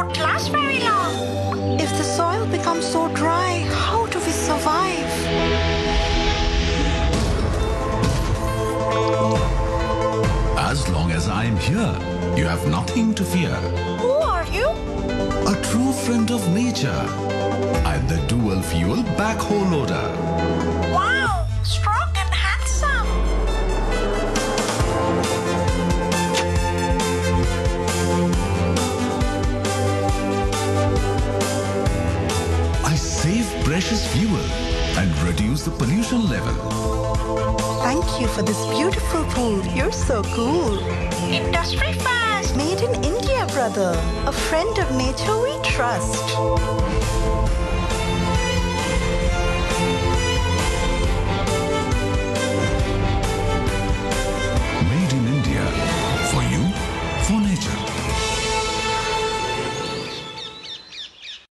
won't last very long. If the soil becomes so dry, how do we survive? As long as I am here, you have nothing to fear. Who are you? A true friend of nature. I'm the dual-fuel backhoe loader. Wow, strong and handsome. I save precious fuel and reduce the pollution level. Thank you for this beautiful tool. You're so cool. Industry fast. Made in India, brother. A friend of nature we trust.